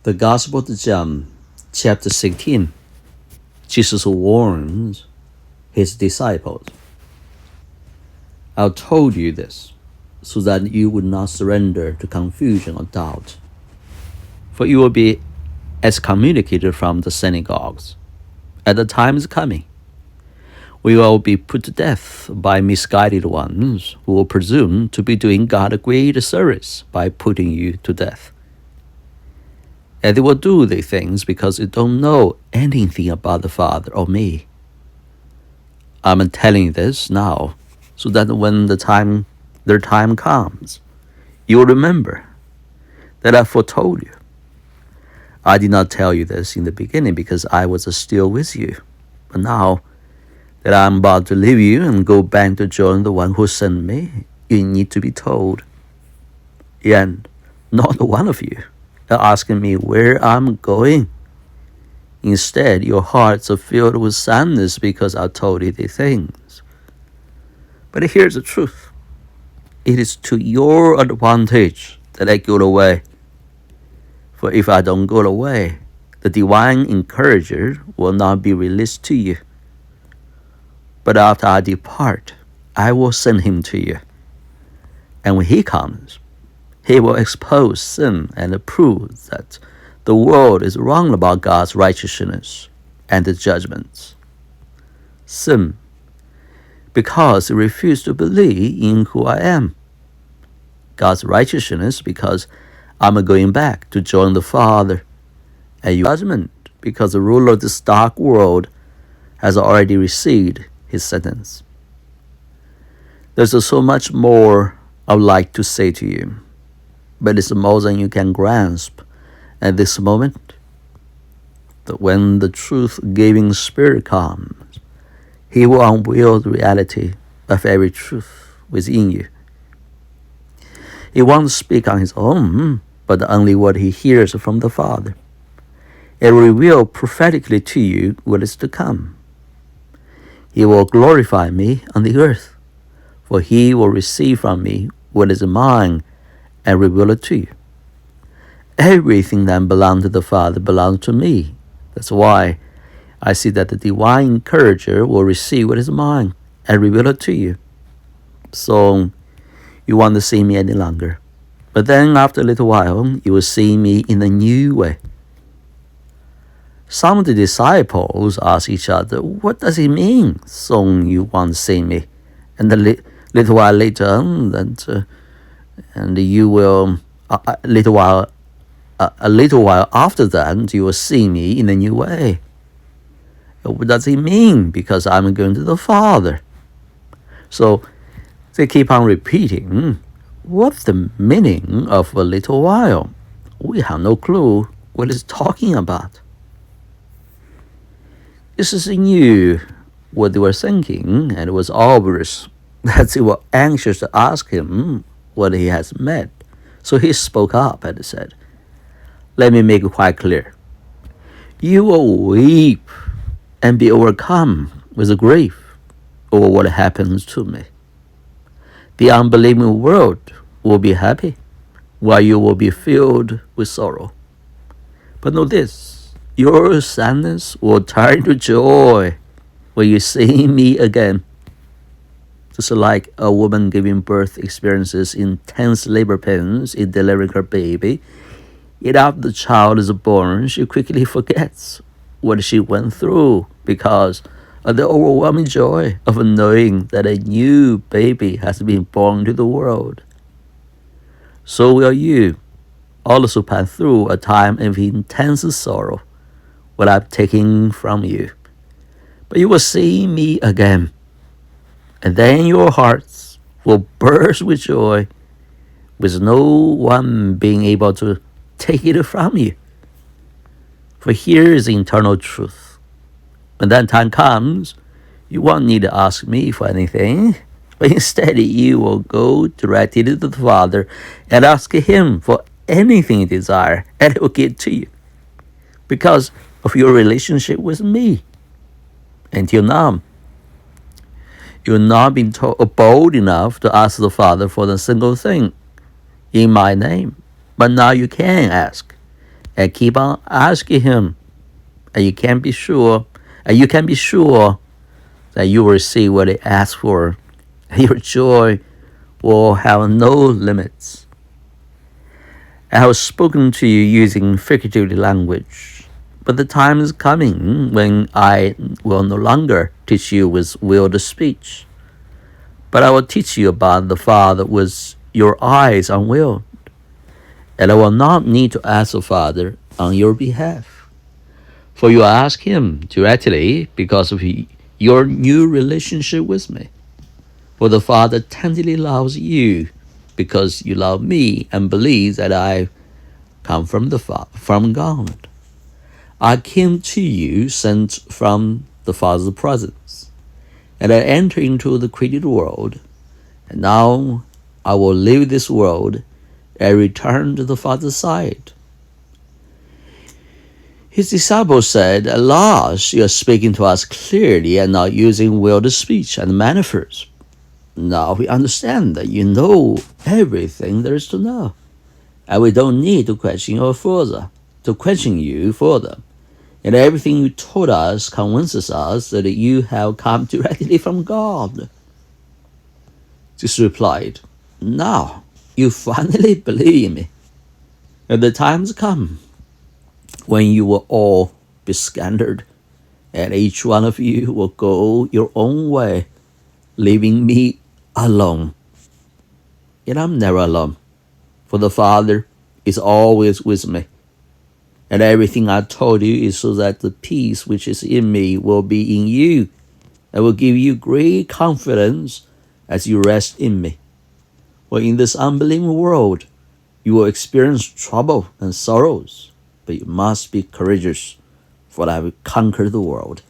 The Gospel of John, chapter 16. Jesus warns his disciples. I told you this so that you would not surrender to confusion or doubt. For you will be excommunicated from the synagogues. At the time is coming, we will be put to death by misguided ones who will presume to be doing God a great service by putting you to death. And they will do these things because they don't know anything about the Father or me. I'm telling you this now, so that when their time comes, you will remember that I foretold you. I did not tell you this in the beginning because I was still with you. But now that I'm about to leave you and go back to join the one who sent me, you need to be told. And not one of you are asking me where I'm going. Instead, your hearts are filled with sadness because I told you these things. But here's the truth. It is to your advantage that I go away. For if I don't go away, the divine encourager will not be released to you. But after I depart, I will send him to you. And when he comes, he will expose sin and prove that the world is wrong about God's righteousness and the judgments. Sin, because it refused to believe in who I am. God's righteousness, because I'm going back to join the Father. And your judgment, because the ruler of this dark world has already received his sentence. There's so much more I would like to say to you, but it's more than you can grasp at this moment. That when the truth-giving Spirit comes, he will unveil the reality of every truth within you. He won't speak on his own, but only what he hears from the Father. It will reveal prophetically to you what is to come. He will glorify me on the earth, for he will receive from me what is mine and reveal it to you. Everything that belongs to the Father belongs to me. That's why I see that the divine encourager will receive what is mine and reveal it to you. So you won't see me any longer. But then after a little while, you will see me in a new way. Some of the disciples ask each other, what does it mean, soon you won't see me? And a little while later, and you will, a little while after that, you will see me in a new way. What does it mean? Because I'm going to the Father. So they keep on repeating, what's the meaning of a little while? We have no clue what it's talking about. Jesus knew what they were thinking, and it was obvious that they were anxious to ask him what he has meant. So he spoke up and said, let me make it quite clear. You will weep and be overcome with grief over what happens to me. The unbelieving world will be happy, while you will be filled with sorrow. But know this, your sadness will turn to joy when you see me again. Just like a woman giving birth experiences intense labor pains in delivering her baby, yet after the child is born, she quickly forgets what she went through because of the overwhelming joy of knowing that a new baby has been born to the world. So will you also pass through a time of intense sorrow, what I'm taking from you. But you will see me again, and then your hearts will burst with joy, with no one being able to take it from you. For here is the eternal truth. When that time comes, you won't need to ask me for anything, but instead you will go directly to the Father and ask him for anything you desire, and he will give it to you, because of your relationship with me. Until now, you've not been bold enough to ask the Father for a single thing in my name, but now you can ask, and keep on asking him, and you can be sure that you will receive what you ask for. Your joy will have no limits. I have spoken to you using figurative language, but the time is coming when I will no longer teach you with willed speech, but I will teach you about the Father with your eyes unveiled, and I will not need to ask the Father on your behalf, for you ask him directly because of your new relationship with me. For the Father tenderly loves you because you love me and believe that I come from God. I came to you sent from the Father's presence, and I enter into the created world, and now I will leave this world and return to the Father's side. His disciples said, "At last you are speaking to us clearly and not using willed speech and metaphors. Now we understand that you know everything there is to know, and we don't need to question you further. And everything you told us convinces us that you have come directly from God." Jesus replied, "Now you finally believe me, and the time's come when you will all be scattered, and each one of you will go your own way, leaving me alone. Yet I'm never alone, for the Father is always with me. And everything I told you is so that the peace which is in me will be in you, and will give you great confidence as you rest in me. For in this unbelieving world, you will experience trouble and sorrows, but you must be courageous, for I will conquer the world."